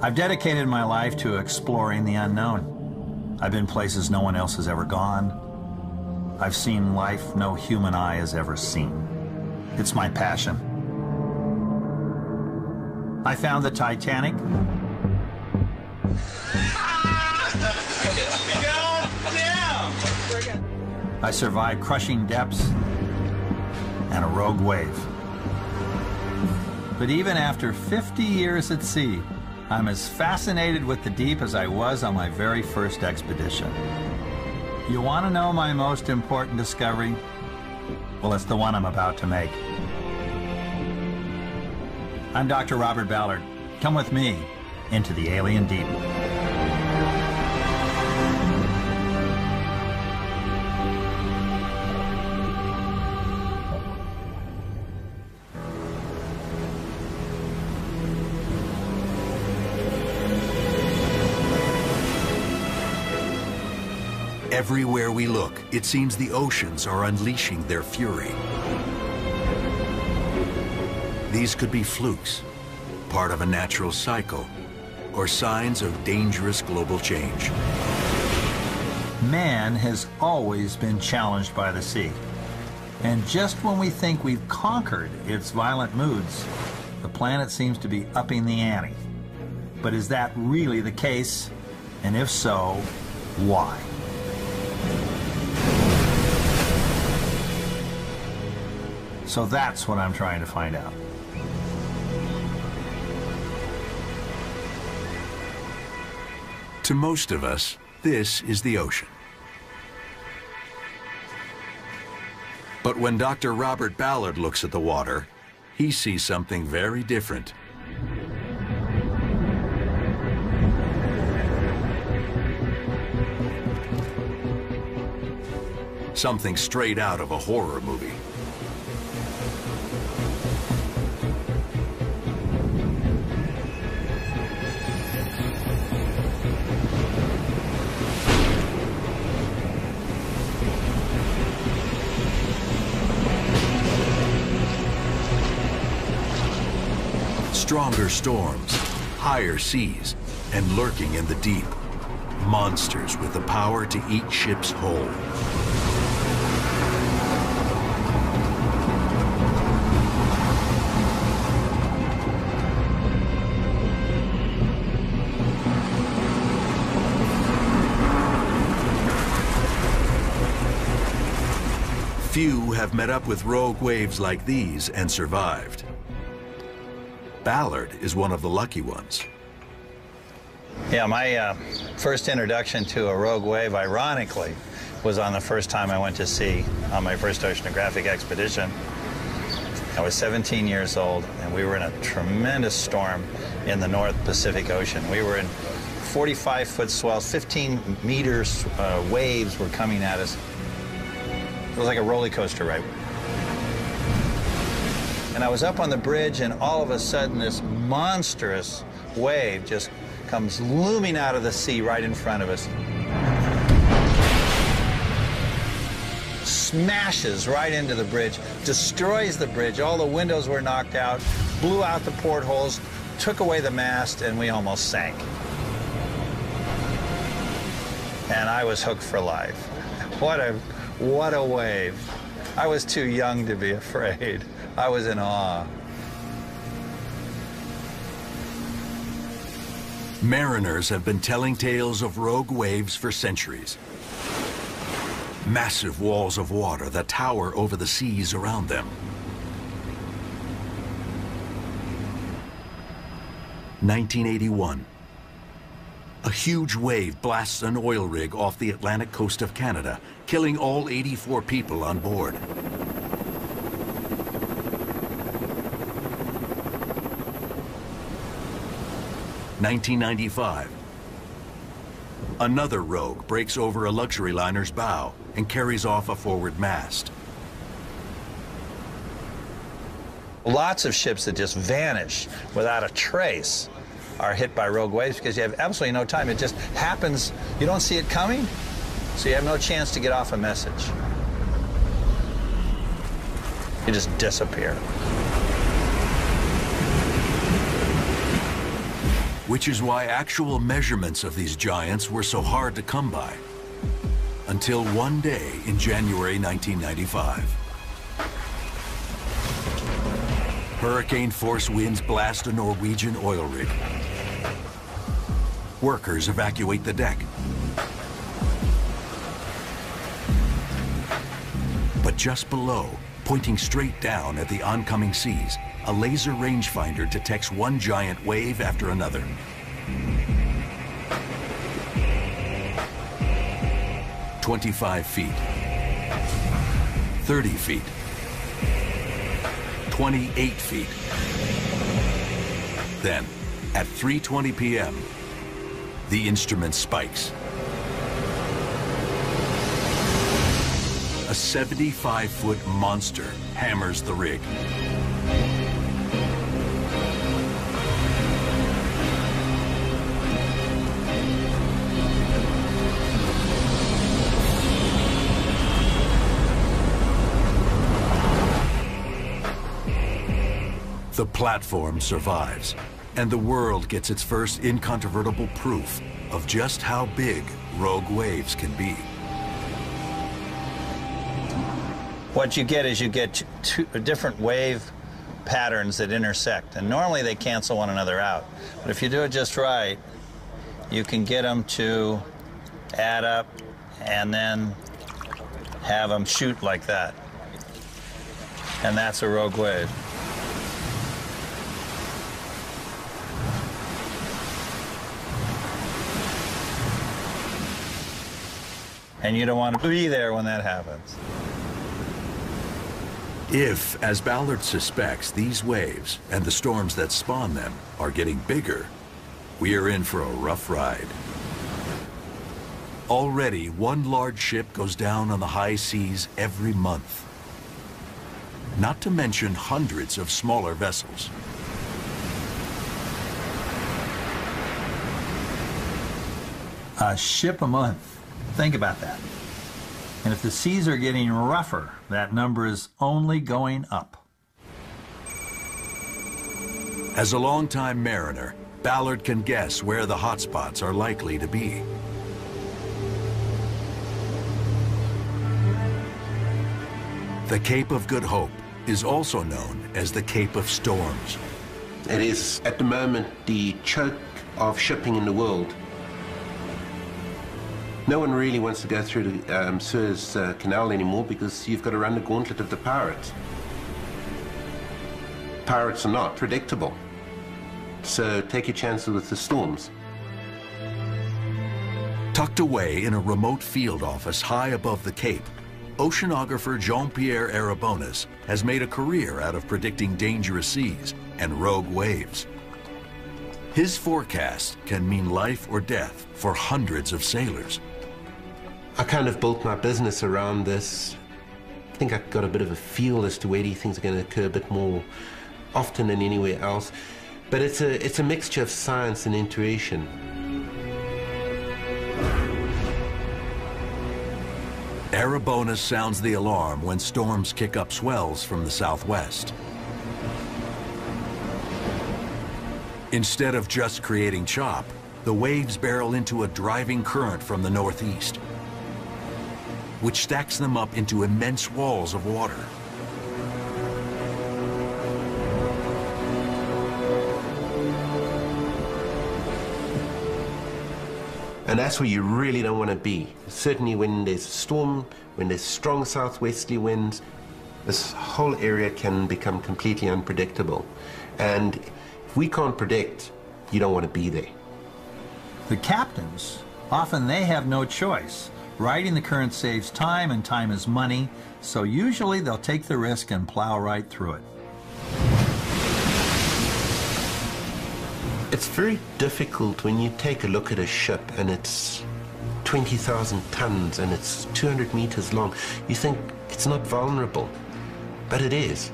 I've dedicated my life to exploring the unknown. I've been places no one else has ever gone. I've seen life no human eye has ever seen. It's my passion. I found the Titanic. I survived crushing depths and a rogue wave. But even after 50 years at sea, I'm as fascinated with the deep as I was on my very first expedition. You want to know my most important discovery? Well, it's the one I'm about to make. I'm Dr. Robert Ballard. Come with me into the alien deep. Everywhere we look, it seems the oceans are unleashing their fury. These could be flukes, part of a natural cycle, or signs of dangerous global change. Man has always been challenged by the sea. And just when we think we've conquered its violent moods, the planet seems to be upping the ante. But is that really the case? And if so, why? So that's what I'm trying to find out. To most of us, this is the ocean. But when Dr. Robert Ballard looks at the water, he sees something very different. Something straight out of a horror movie. Stronger storms, higher seas, and lurking in the deep, monsters with the power to eat ships whole. Few have met up with rogue waves like these and survived. Ballard is one of the lucky ones. Yeah, my first introduction to a rogue wave, ironically, was on the first time I went to sea on my first oceanographic expedition. I was 17 years old, and we were in a tremendous storm in the North Pacific Ocean. We were in 45-foot swells, 15 meters waves were coming at us. It was like a roller coaster ride. And I was up on the bridge, and all of a sudden this monstrous wave just comes looming out of the sea right in front of us. Smashes right into the bridge, destroys the bridge. All the windows were knocked out, blew out the portholes, took away the mast, and we almost sank. And I was hooked for life. What a wave. I was too young to be afraid. I was in awe. Mariners have been telling tales of rogue waves for centuries. Massive walls of water that tower over the seas around them. 1981. A huge wave blasts an oil rig off the Atlantic coast of Canada, killing all 84 people on board. 1995. Another rogue breaks over a luxury liner's bow and carries off a forward mast. Lots of ships that just vanish without a trace are hit by rogue waves because you have absolutely no time. It just happens. You don't see it coming, so you have no chance to get off a message. You just disappear. which is why actual measurements of these giants were so hard to come by. Until one day in January 1995. Hurricane-force winds blast a Norwegian oil rig. Workers evacuate the deck. But just below, pointing straight down at the oncoming seas, a laser rangefinder detects one giant wave after another. 25 feet, 30 feet, 28 feet. Then, at 3:20 p.m., the instrument spikes. A 75-foot monster hammers the rig. The platform survives, and the world gets its first incontrovertible proof of just how big rogue waves can be. What you get is you get two different wave patterns that intersect, and normally they cancel one another out. But if you do it just right, you can get them to add up and then have them shoot like that. And that's a rogue wave. And you don't want to be there when that happens. If, as Ballard suspects, these waves and the storms that spawn them are getting bigger, we are in for a rough ride. Already, one large ship goes down on the high seas every month. Not to mention hundreds of smaller vessels. A ship a month. Think about that. And if the seas are getting rougher, that number is only going up. As a longtime mariner, Ballard can guess where the hotspots are likely to be. The Cape of Good Hope is also known as the Cape of Storms. It is, at the moment, the choke of shipping in the world. No one really wants to go through the Suez Canal anymore because you've got to run the gauntlet of the pirates. Pirates are not predictable, so take your chances with the storms. Tucked away in a remote field office high above the Cape, oceanographer Jean-Pierre Arabonis has made a career out of predicting dangerous seas and rogue waves. His forecast can mean life or death for hundreds of sailors. I kind of built my business around this. I think I got a bit of a feel as to where these things are going to occur a bit more often than anywhere else. But it's a mixture of science and intuition. Arabonis sounds the alarm when storms kick up swells from the southwest. Instead of just creating chop, the waves barrel into a driving current from the northeast, which stacks them up into immense walls of water. And that's where you really don't want to be. Certainly when there's a storm, when there's strong southwesterly winds, this whole area can become completely unpredictable. And if we can't predict, you don't want to be there. The captains, often they have no choice. Riding the current saves time, and time is money, so usually they'll take the risk and plow right through it. It's very difficult when you take a look at a ship and it's 20,000 tons and it's 200 meters long. You think it's not vulnerable, but it is.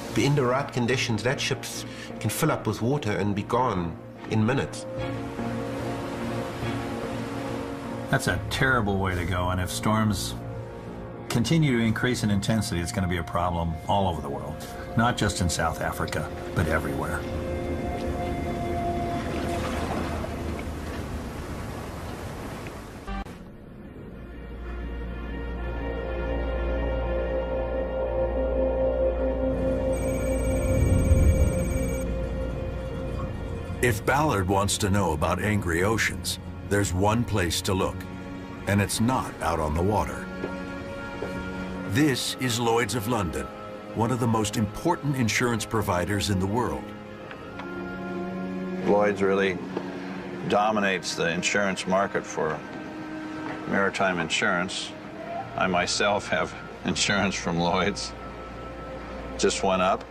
But in the right conditions, that ship can fill up with water and be gone in minutes. That's a terrible way to go, and if storms continue to increase in intensity, it's going to be a problem all over the world, not just in South Africa, but everywhere. If Ballard wants to know about angry oceans, there's one place to look, and it's not out on the water. This is Lloyd's of London, one of the most important insurance providers in the world. Lloyd's really dominates the insurance market for maritime insurance. I myself have insurance from Lloyd's. Just went up.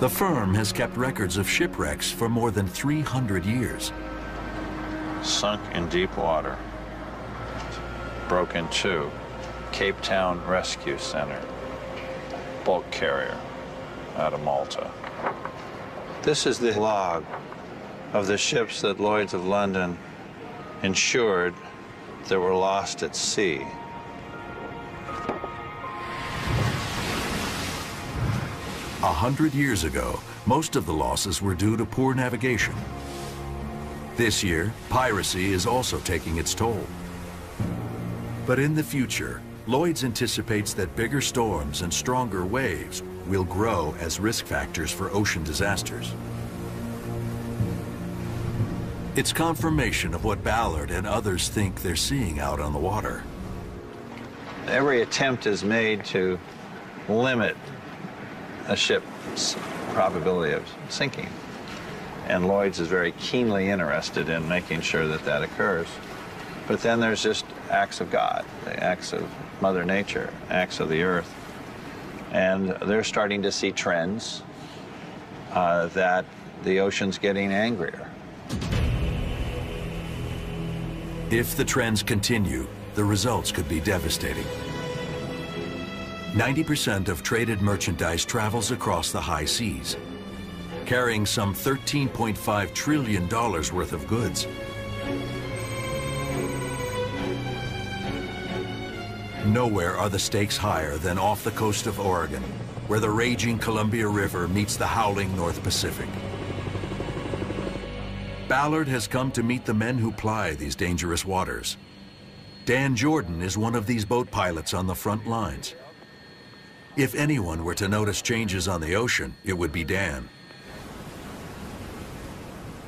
The firm has kept records of shipwrecks for more than 300 years. Sunk in deep water. Broke in two. Cape Town Rescue Center. Bulk carrier out of Malta. This is the log of the ships that Lloyd's of London insured that were lost at sea. A 100 years ago, most of the losses were due to poor navigation. This year, piracy is also taking its toll. But in the future, Lloyd's anticipates that bigger storms and stronger waves will grow as risk factors for ocean disasters. It's confirmation of what Ballard and others think they're seeing out on the water. Every attempt is made to limit a ship's probability of sinking. And Lloyd's is very keenly interested in making sure that that occurs. But then there's just acts of God, the acts of Mother Nature, acts of the earth. And they're starting to see trends that the ocean's getting angrier. If the trends continue, the results could be devastating. 90% of traded merchandise travels across the high seas, carrying some $13.5 trillion worth of goods. Nowhere are the stakes higher than off the coast of Oregon, where the raging Columbia River meets the howling North Pacific. Ballard has come to meet the men who ply these dangerous waters. Dan Jordan is one of these boat pilots on the front lines. If anyone were to notice changes on the ocean, it would be Dan.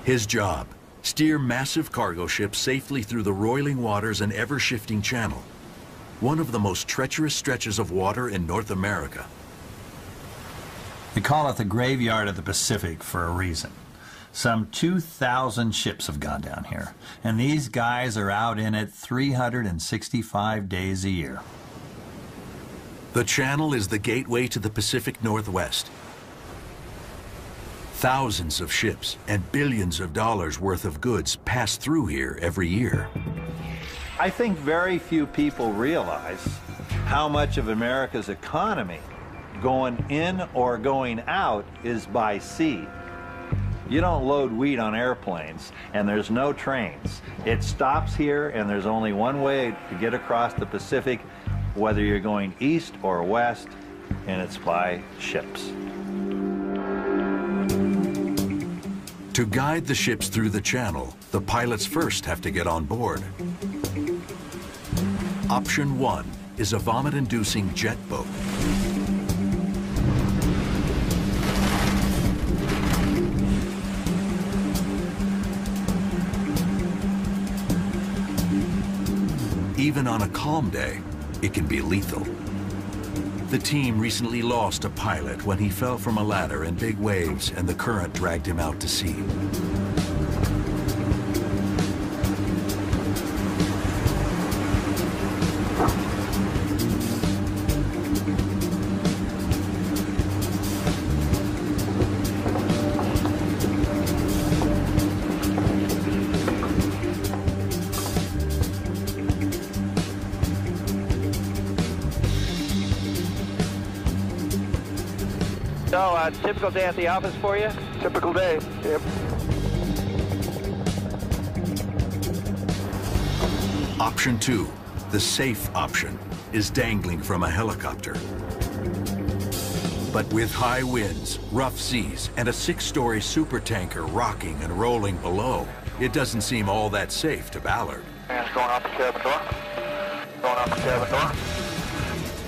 His job, steer massive cargo ships safely through the roiling waters and ever-shifting channel, one of the most treacherous stretches of water in North America. We call it the graveyard of the Pacific for a reason. Some 2,000 ships have gone down here, and these guys are out in it 365 days a year. The channel is the gateway to the Pacific Northwest. Thousands of ships and billions of dollars worth of goods pass through here every year. I think very few people realize how much of America's economy, going in or going out, is by sea. You don't load wheat on airplanes, and there's no trains. It stops here, and there's only one way to get across the Pacific, whether you're going east or west, and it's by ships. To guide the ships through the channel, the pilots first have to get on board. Option 1 is a vomit-inducing jet boat. Even on a calm day, it can be lethal. The team recently lost a pilot when he fell from a ladder in big waves and the current dragged him out to sea. So, typical day at the office for you? Typical day, yep. Option 2, the safe option, is dangling from a helicopter. But with high winds, rough seas, and a 6-story supertanker rocking and rolling below, it doesn't seem all that safe to Ballard. Man's going out the cabin door. Going out the cabin door.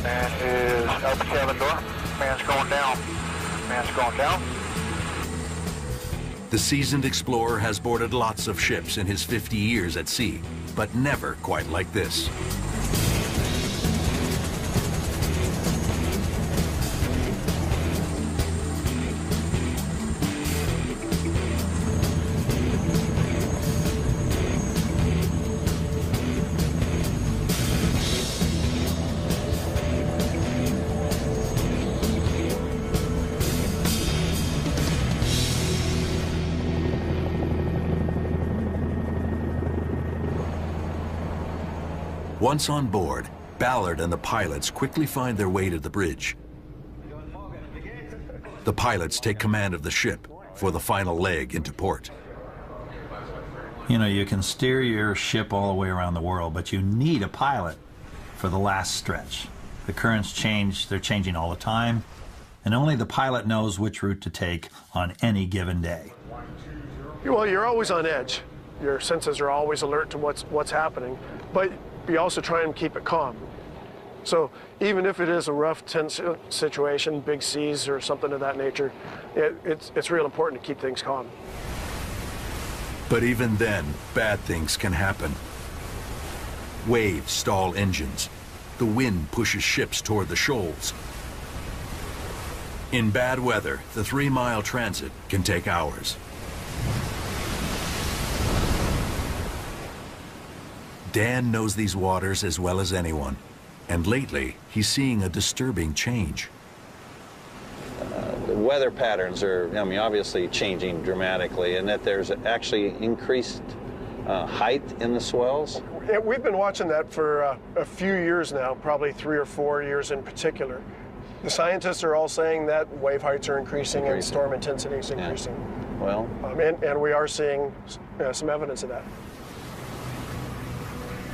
Man is out the cabin door. Man's going down. Man's going down. The seasoned explorer has boarded lots of ships in his 50 years at sea, but never quite like this. Once on board, Ballard and the pilots quickly find their way to the bridge. The pilots take command of the ship for the final leg into port. You know, you can steer your ship all the way around the world, but you need a pilot for the last stretch. The currents change, they're changing all the time, and only the pilot knows which route to take on any given day. Well, you're always on edge. Your senses are always alert to what's happening, but you also try and keep it calm. So even if it is a rough, tense situation, big seas or something of that nature, it's real important to keep things calm. But even then, bad things can happen. Waves stall engines. The wind pushes ships toward the shoals. In bad weather, the 3-mile transit can take hours. Dan knows these waters as well as anyone, and lately he's seeing a disturbing change. The weather patterns are, I mean, obviously changing dramatically, and that there's actually increased height in the swells. Yeah, we've been watching that for a few years now, probably 3 or 4 years in particular. The scientists are all saying that wave heights are increasing and storm intensity is increasing. Yeah. Well, and we are seeing some evidence of that.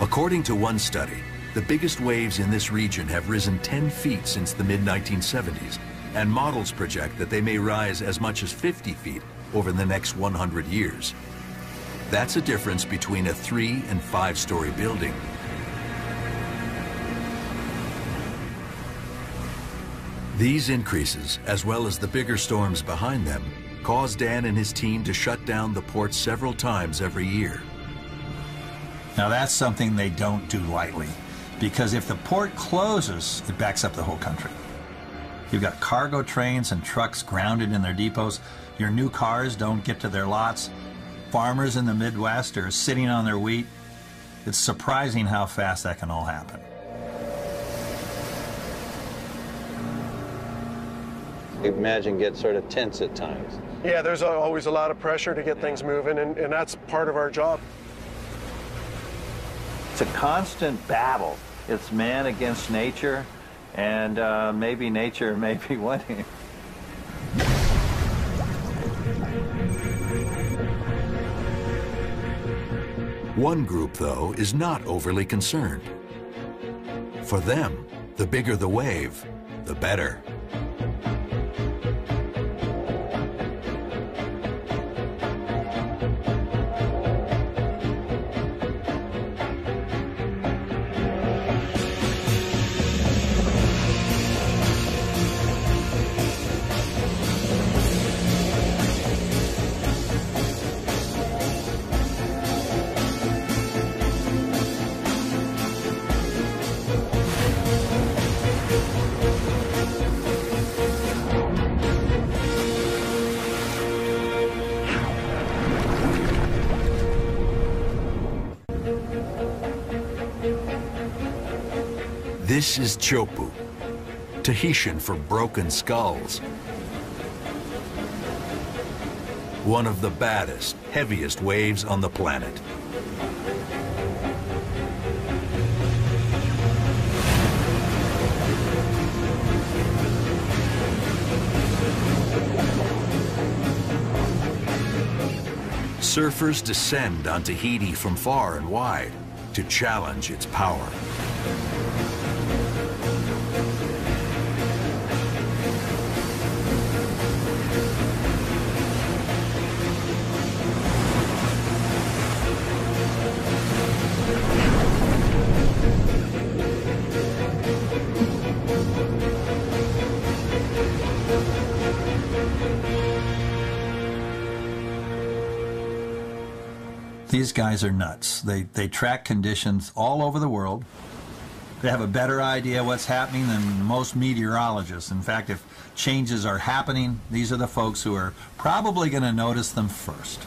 According to one study, the biggest waves in this region have risen 10 feet since the mid-1970s, and models project that they may rise as much as 50 feet over the next 100 years. That's a difference between a 3- and 5-story building. These increases, as well as the bigger storms behind them, cause Dan and his team to shut down the port several times every year. Now that's something they don't do lightly, because if the port closes, it backs up the whole country. You've got cargo trains and trucks grounded in their depots. Your new cars don't get to their lots. Farmers in the Midwest are sitting on their wheat. It's surprising how fast that can all happen. imagine get sort of tense at times. Yeah, there's always a lot of pressure to get things moving, and that's part of our job. It's a constant battle. It's man against nature, and maybe nature may be winning. One group, though, is not overly concerned. For them, the bigger the wave, the better. This is Chopu, Tahitian for broken skulls. One of the baddest, heaviest waves on the planet. Surfers descend on Tahiti from far and wide to challenge its power. These guys are nuts. They track conditions all over the world. They have a better idea what's happening than most meteorologists. In fact, if changes are happening, these are the folks who are probably going to notice them first.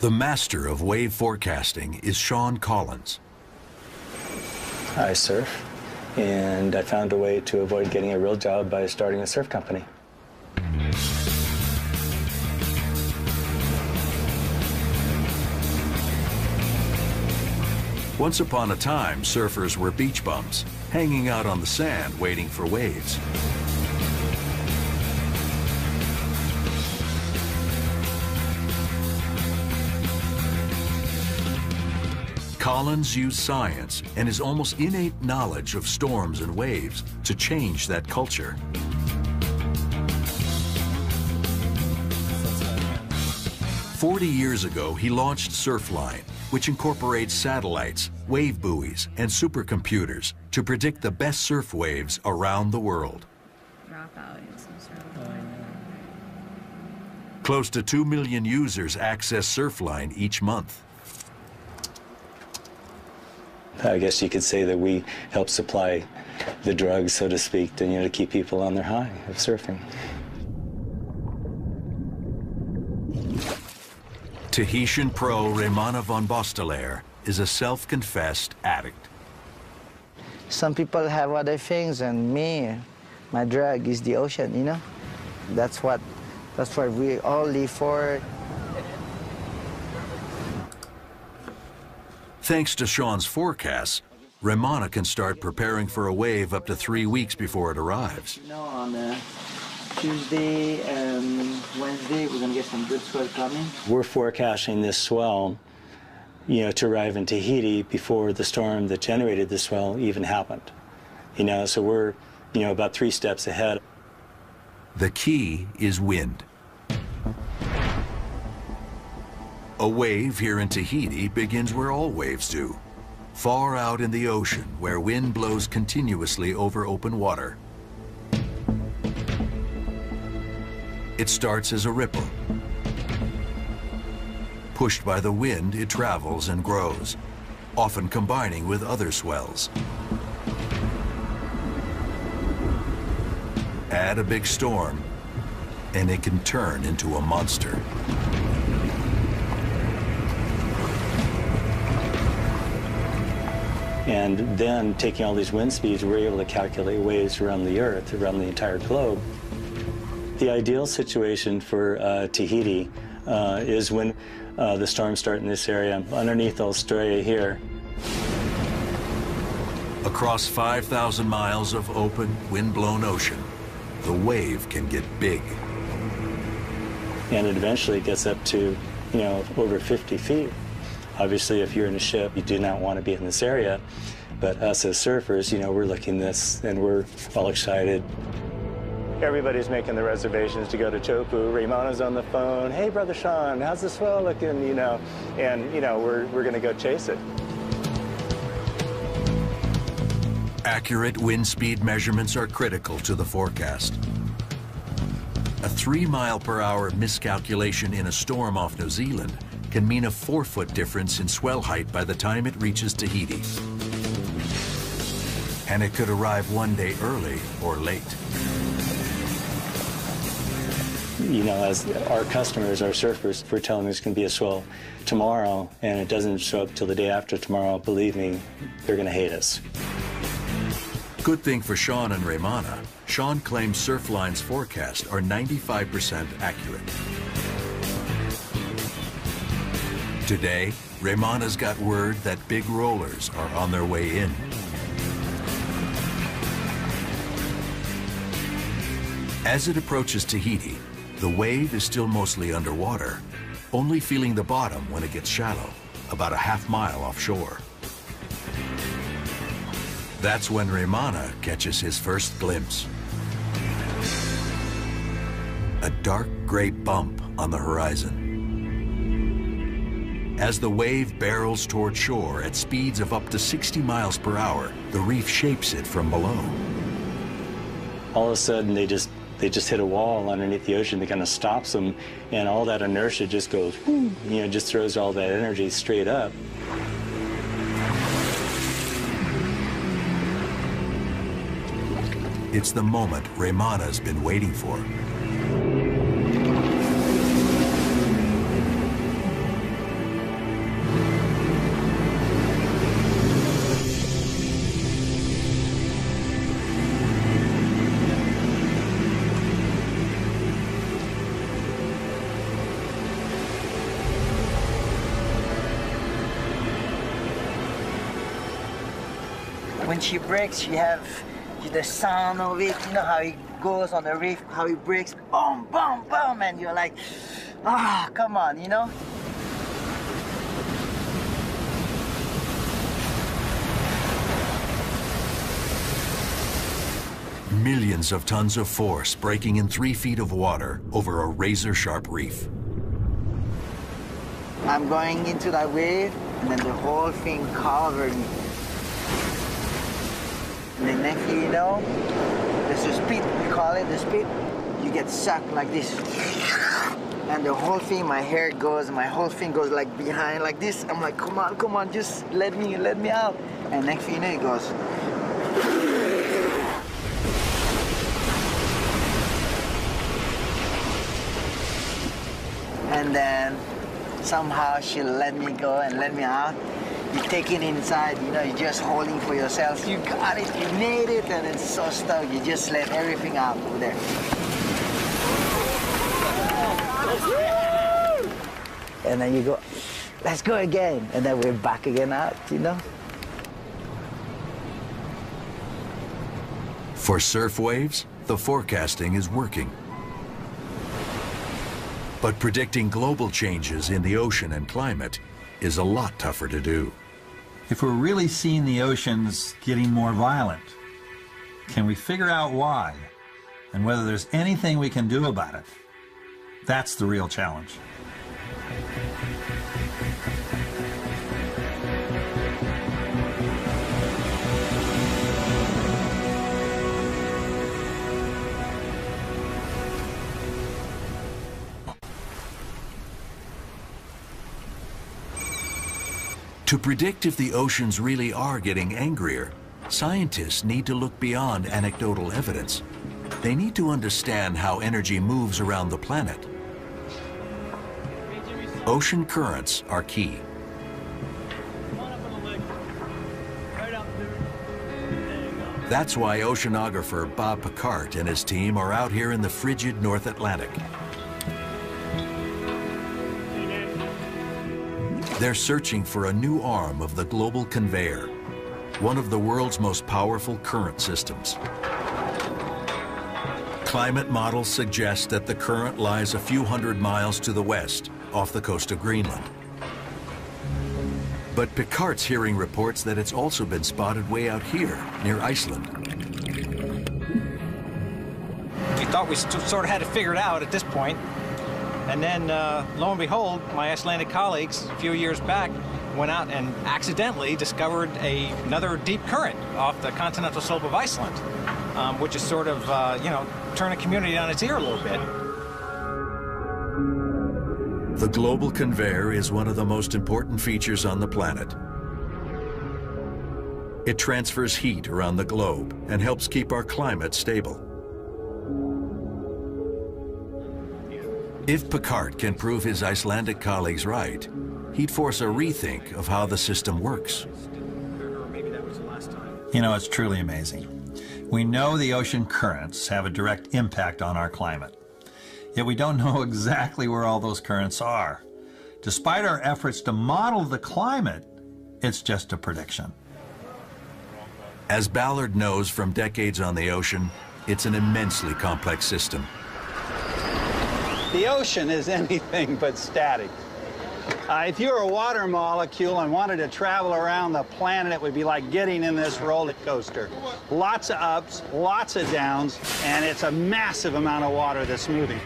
The master of wave forecasting is Sean Collins. I surf, and I found a way to avoid getting a real job by starting a surf company. Once upon a time, surfers were beach bums, hanging out on the sand waiting for waves. Collins used science and his almost innate knowledge of storms and waves to change that culture. "40 years ago, he launched Surfline, which incorporates satellites, wave buoys, and supercomputers to predict the best surf waves around the world. Close to 2 million users access Surfline each month. I guess you could say that we help supply the drugs, so to speak, to keep people on their high of surfing. Tahitian pro Raymana von Bostelaer is a self-confessed addict. Some people have other things, and me, my drug is the ocean, That's what we all live for. Thanks to Sean's forecasts, Raymana can start preparing for a wave up to 3 weeks before it arrives. On Tuesday and Wednesday, we're going to get some good swell coming. We're forecasting this swell, to arrive in Tahiti before the storm that generated the swell even happened. So we're, about 3 steps ahead. The key is wind. A wave here in Tahiti begins where all waves do, far out in the ocean where wind blows continuously over open water. It starts as a ripple. Pushed by the wind, it travels and grows, often combining with other swells. Add a big storm, and it can turn into a monster. And then, taking all these wind speeds, we're able to calculate waves around the Earth, around the entire globe. The ideal situation for Tahiti is when the storms start in this area, underneath Australia here. Across 5,000 miles of open, wind-blown ocean, the wave can get big. And it eventually gets up to, over 50 feet. Obviously, if you're in a ship, you do not want to be in this area. But us as surfers, we're looking at this and we're all excited. Everybody's making the reservations to go to Chopu. Raymana's on the phone. Hey, Brother Sean, how's the swell looking? And we're going to go chase it. Accurate wind speed measurements are critical to the forecast. A 3-mile-per-hour miscalculation in a storm off New Zealand can mean a 4-foot difference in swell height by the time it reaches Tahiti. And it could arrive one day early or late. As our customers, our surfers, if we're telling them there's going to be a swell tomorrow and it doesn't show up till the day after tomorrow, believe me, they're going to hate us. Good thing for Sean and Raymana, Sean claims Surfline's forecasts are 95% accurate. Today, Raymana's got word that big rollers are on their way in. As it approaches Tahiti, the wave is still mostly underwater, only feeling the bottom when it gets shallow, about a half-mile offshore. That's when Raymana catches his first glimpse. A dark gray bump on the horizon. As the wave barrels toward shore at speeds of up to 60 miles per hour, the reef shapes it from below. All of a sudden, they just hit a wall underneath the ocean that kind of stops them, and all that inertia just goes, whoo, you know, just throws all that energy straight up. It's the moment Raymana's been waiting for. When she breaks, you have the sound of it. You know how it goes on the reef, how it breaks, boom, boom, boom, and you're like, ah, come on, you know? Millions of tons of force breaking in 3 feet of water over a razor-sharp reef. I'm going into that wave, and then the whole thing covered me. And then next thing you know, there's a speed, we call it the speed. You get sucked like this. And the whole thing, my hair goes, my whole thing goes like behind like this. I'm like, come on, just let me out. And next thing you know, it goes. And then somehow she let me go and let me out. You take it inside, you know, you're just holding for yourself. You got it, you made it, and it's so stuck. You just let everything out over there. And then you go, let's go again. And then we're back again out, you know? For surf waves, the forecasting is working. But predicting global changes in the ocean and climate is a lot tougher to do. If we're really seeing the oceans getting more violent, can we figure out why and whether there's anything we can do about it? That's the real challenge. To predict if the oceans really are getting angrier, scientists need to look beyond anecdotal evidence. They need to understand how energy moves around the planet. Ocean currents are key. That's why oceanographer Bob Picard and his team are out here in the frigid North Atlantic. They're searching for a new arm of the global conveyor, one of the world's most powerful current systems. Climate models suggest that the current lies a few hundred miles to the west, off the coast of Greenland. But Picard's hearing reports that it's also been spotted way out here, near Iceland. We thought we sort of had it figured out at this point. And then, lo and behold, my Icelandic colleagues a few years back went out and accidentally discovered another deep current off the continental slope of Iceland, which is sort of, you know, turn a community on its ear a little bit. The global conveyor is one of the most important features on the planet. It transfers heat around the globe and helps keep our climate stable. If Picard can prove his Icelandic colleagues right, he'd force a rethink of how the system works. You know, it's truly amazing. We know the ocean currents have a direct impact on our climate, yet we don't know exactly where all those currents are. Despite our efforts to model the climate, it's just a prediction. As Ballard knows from decades on the ocean, it's an immensely complex system. The ocean is anything but static. If you were a water molecule and wanted to travel around the planet, it would be like getting in this roller coaster. Lots of ups, lots of downs, and it's a massive amount of water that's moving.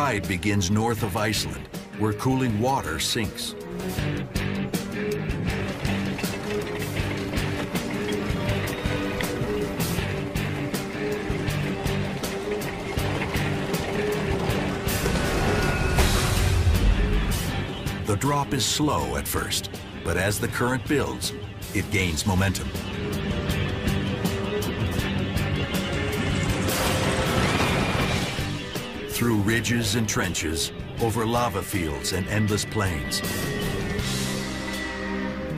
ride begins north of Iceland, where cooling water sinks. The drop is slow at first, but as the current builds, it gains momentum. Through ridges and trenches, over lava fields and endless plains.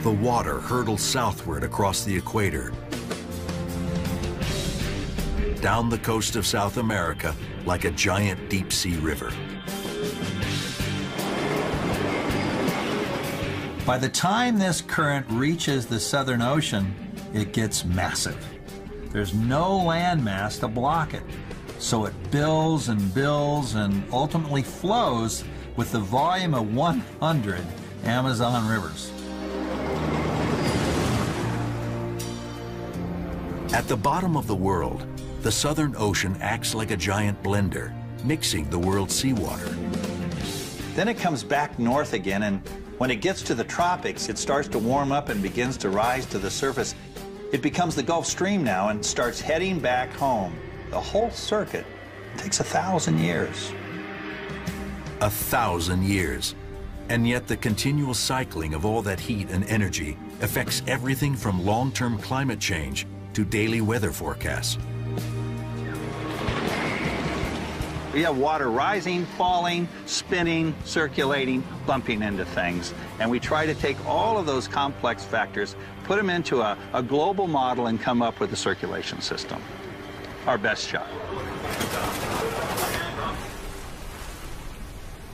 The water hurtles southward across the equator, down the coast of South America like a giant deep-sea river. By the time this current reaches the Southern Ocean, it gets massive. There's no land mass to block it, so it builds and ultimately flows with the volume of 100 Amazon rivers. At the bottom of the world, the Southern Ocean acts like a giant blender, mixing the world's seawater. Then it comes back north again, and when it gets to the tropics, it starts to warm up and begins to rise to the surface. It becomes the Gulf Stream now and starts heading back home. The whole circuit takes 1,000 years. 1,000 years. And yet the continual cycling of all that heat and energy affects everything from long-term climate change to daily weather forecasts. We have water rising, falling, spinning, circulating, bumping into things. And we try to take all of those complex factors, put them into a global model and come up with a circulation system. Our best shot.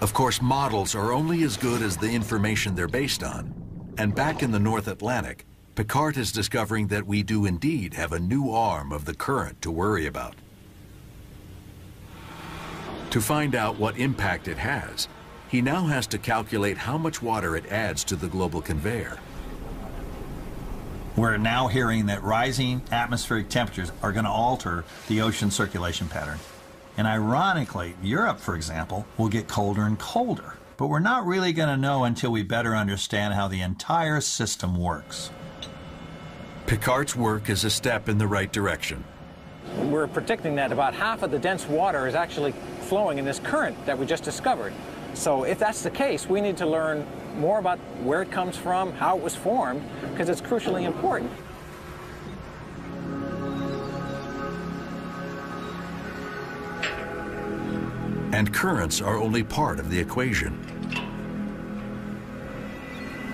Of course, models are only as good as the information they're based on. And back in the North Atlantic, Picard is discovering that we do indeed have a new arm of the current to worry about. To find out what impact it has, he now has to calculate how much water it adds to the global conveyor. We're now hearing that rising atmospheric temperatures are going to alter the ocean circulation pattern. And ironically, Europe, for example, will get colder and colder. But we're not really going to know until we better understand how the entire system works. Picard's work is a step in the right direction. We're predicting that about half of the dense water is actually flowing in this current that we just discovered. So if that's the case, we need to learn more about where it comes from, how it was formed, because it's crucially important. And currents are only part of the equation.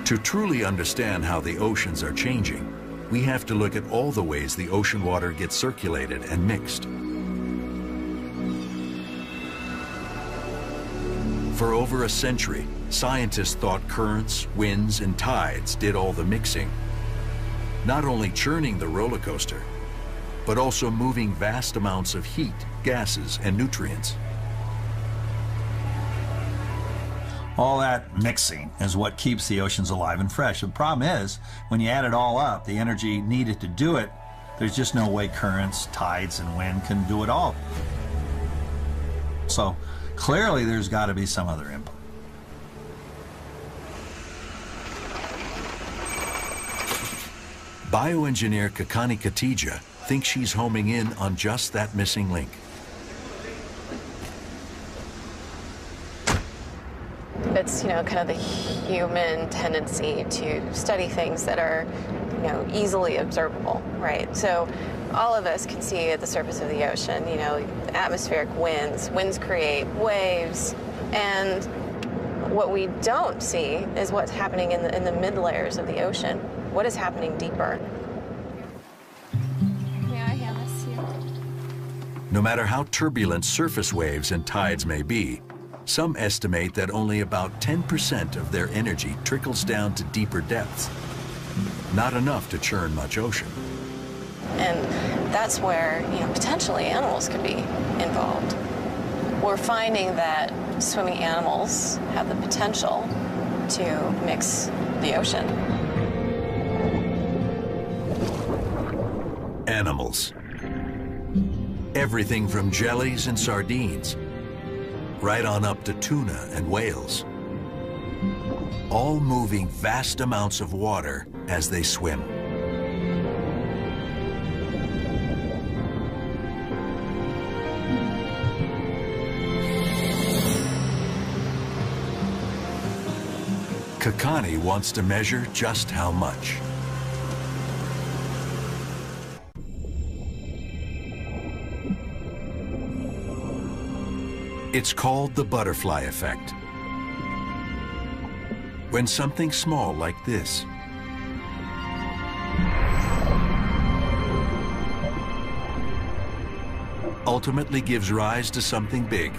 To truly understand how the oceans are changing, we have to look at all the ways the ocean water gets circulated and mixed. For over a century, scientists thought currents, winds, and tides did all the mixing, not only churning the roller coaster, but also moving vast amounts of heat, gases, and nutrients. All that mixing is what keeps the oceans alive and fresh. The problem is, when you add it all up, the energy needed to do it, there's just no way currents, tides, and wind can do it all. So clearly there's got to be some other input. Bioengineer Kakani Katija thinks she's homing in on just that missing link. It's, kind of the human tendency to study things that are, easily observable, right? So all of us can see at the surface of the ocean, atmospheric winds. Winds create waves, and what we don't see is what's happening in the mid layers of the ocean. What is happening deeper? No matter how turbulent surface waves and tides may be, some estimate that only about 10% of their energy trickles down to deeper depths. Not enough to churn much ocean. And that's where, potentially animals could be involved. We're finding that swimming animals have the potential to mix the ocean. Animals. Everything from jellies and sardines, right on up to tuna and whales, all moving vast amounts of water as they swim. Kakani wants to measure just how much. It's called the butterfly effect. When something small like this ultimately gives rise to something big,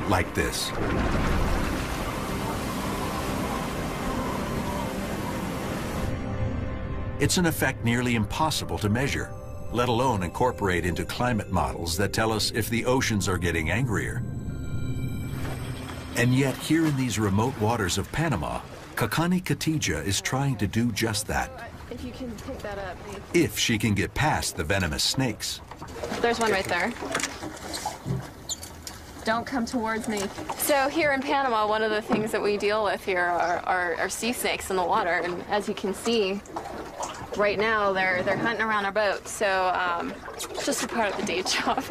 like this. It's an effect nearly impossible to measure, let alone incorporate into climate models that tell us if the oceans are getting angrier. And yet, here in these remote waters of Panama, Kakani Katija is trying to do just that. If you can pick that up. If she can get past the venomous snakes. There's one right there. Don't come towards me. So here in Panama, one of the things that we deal with here are sea snakes in the water. And as you can see, right now they're hunting around our boat. So it's just a part of the day job.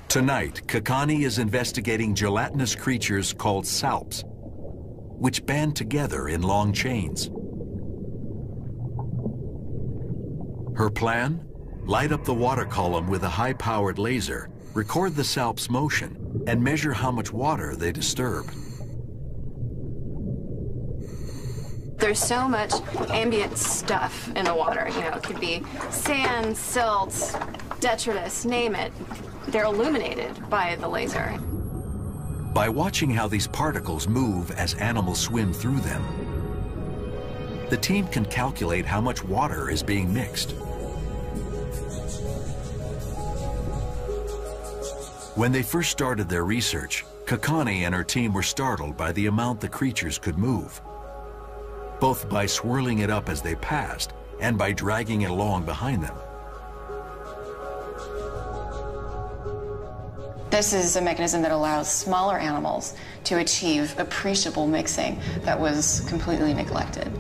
Tonight, Kakani is investigating gelatinous creatures called salps, which band together in long chains. Her plan? Light up the water column with a high-powered laser, record the salp's motion, and measure how much water they disturb. There's so much ambient stuff in the water. You know, it could be sand, silt, detritus, name it. They're illuminated by the laser. By watching how these particles move as animals swim through them, the team can calculate how much water is being mixed. When they first started their research, Kakani and her team were startled by the amount the creatures could move, both by swirling it up as they passed and by dragging it along behind them. This is a mechanism that allows smaller animals to achieve appreciable mixing that was completely neglected.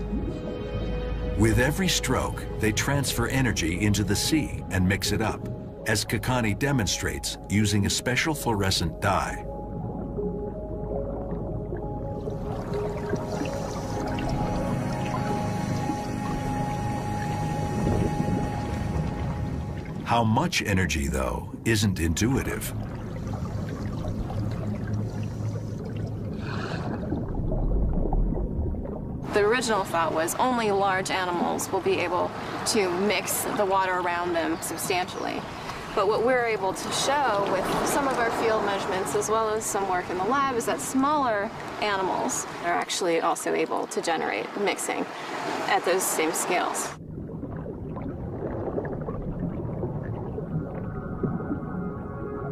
With every stroke, they transfer energy into the sea and mix it up, as Kakani demonstrates using a special fluorescent dye. How much energy, though, isn't intuitive. The original thought was only large animals will be able to mix the water around them substantially. But what we're able to show with some of our field measurements, as well as some work in the lab, is that smaller animals are actually also able to generate mixing at those same scales.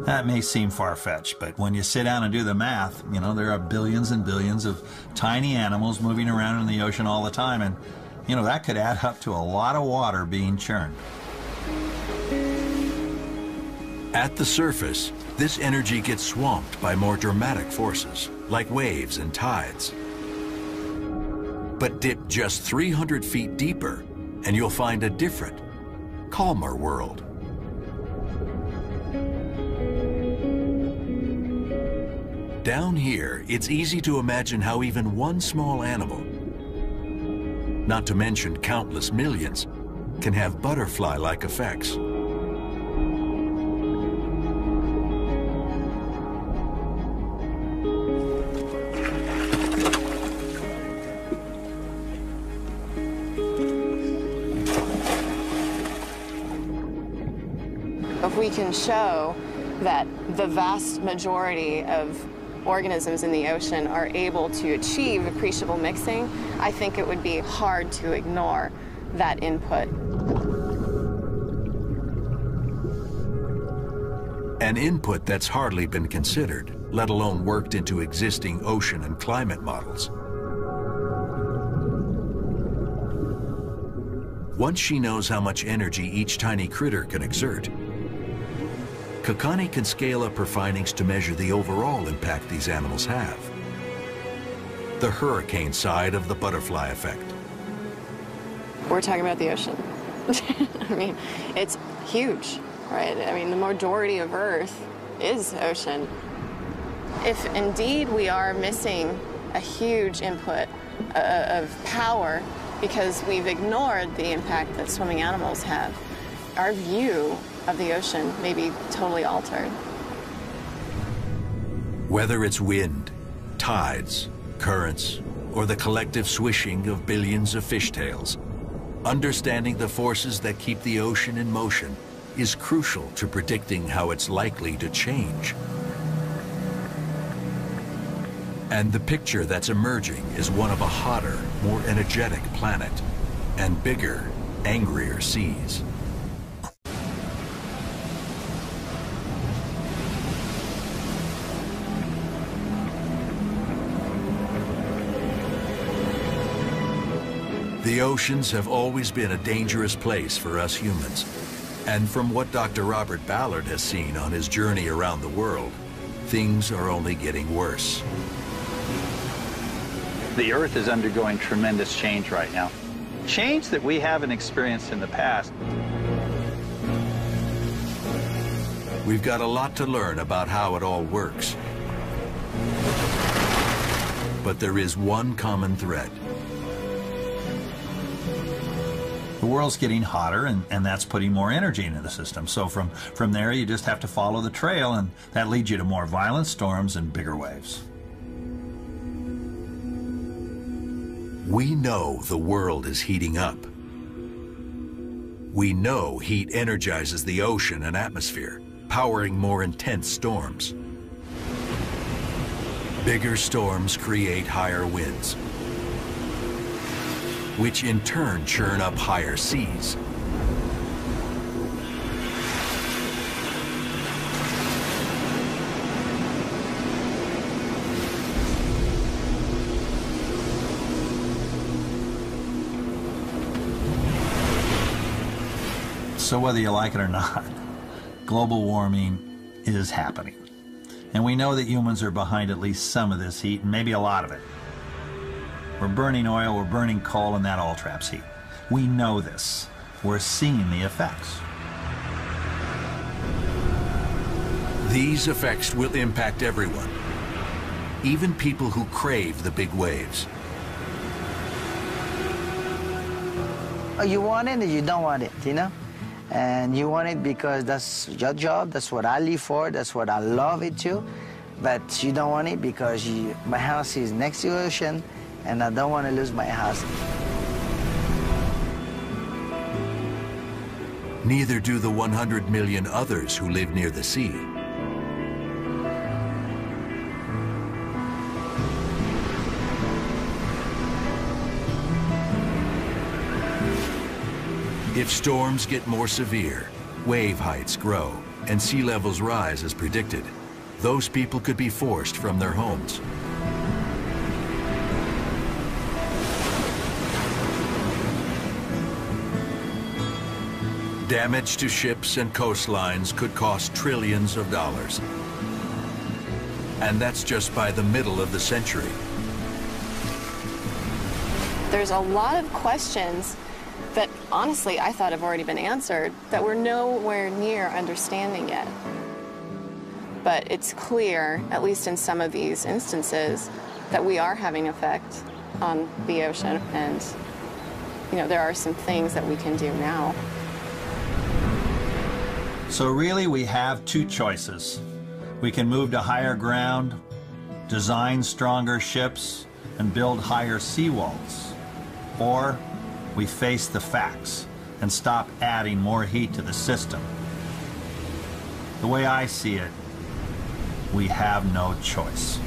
That may seem far-fetched, but when you sit down and do the math, you know, there are billions and billions of tiny animals moving around in the ocean all the time, and, you know, that could add up to a lot of water being churned. At the surface, this energy gets swamped by more dramatic forces, like waves and tides. But dip just 300 feet deeper, and you'll find a different, calmer world. Down here, it's easy to imagine how even one small animal, not to mention countless millions, can have butterfly-like effects. If we can show that the vast majority of organisms in the ocean are able to achieve appreciable mixing, I think it would be hard to ignore that input. An input that's hardly been considered, let alone worked into existing ocean and climate models. Once she knows how much energy each tiny critter can exert, Kakani can scale up her findings to measure the overall impact these animals have. The hurricane side of the butterfly effect. We're talking about the ocean. I mean, it's huge, right? I mean, the majority of Earth is ocean. If indeed we are missing a huge input of power because we've ignored the impact that swimming animals have, our view of the ocean may be totally altered. Whether it's wind, tides, currents, or the collective swishing of billions of fishtails, understanding the forces that keep the ocean in motion is crucial to predicting how it's likely to change. And the picture that's emerging is one of a hotter, more energetic planet and bigger, angrier seas. The oceans have always been a dangerous place for us humans. And from what Dr. Robert Ballard has seen on his journey around the world, things are only getting worse. The Earth is undergoing tremendous change right now. Change that we haven't experienced in the past. We've got a lot to learn about how it all works. But there is one common thread. The world's getting hotter, and that's putting more energy into the system. So from there, you just have to follow the trail, and that leads you to more violent storms and bigger waves. We know the world is heating up. We know heat energizes the ocean and atmosphere, powering more intense storms. Bigger storms create higher winds, which in turn churn up higher seas. So whether you like it or not, global warming is happening. And we know that humans are behind at least some of this heat, and maybe a lot of it. We're burning oil, we're burning coal, and that all traps heat. We know this. We're seeing the effects. These effects will impact everyone, even people who crave the big waves. You want it or you don't want it, you know? And you want it because that's your job, that's what I live for, that's what I love it too. But you don't want it because my house is next to the ocean and I don't want to lose my house. Neither do the 100 million others who live near the sea. If storms get more severe, wave heights grow, and sea levels rise as predicted, those people could be forced from their homes. Damage to ships and coastlines could cost trillions of dollars. And that's just by the middle of the century. There's a lot of questions that honestly I thought have already been answered that we're nowhere near understanding yet. But it's clear, at least in some of these instances, that we are having an effect on the ocean, and there are some things that we can do now. So really we have two choices. We can move to higher ground, design stronger ships, and build higher seawalls. Or we face the facts and stop adding more heat to the system. The way I see it, we have no choice.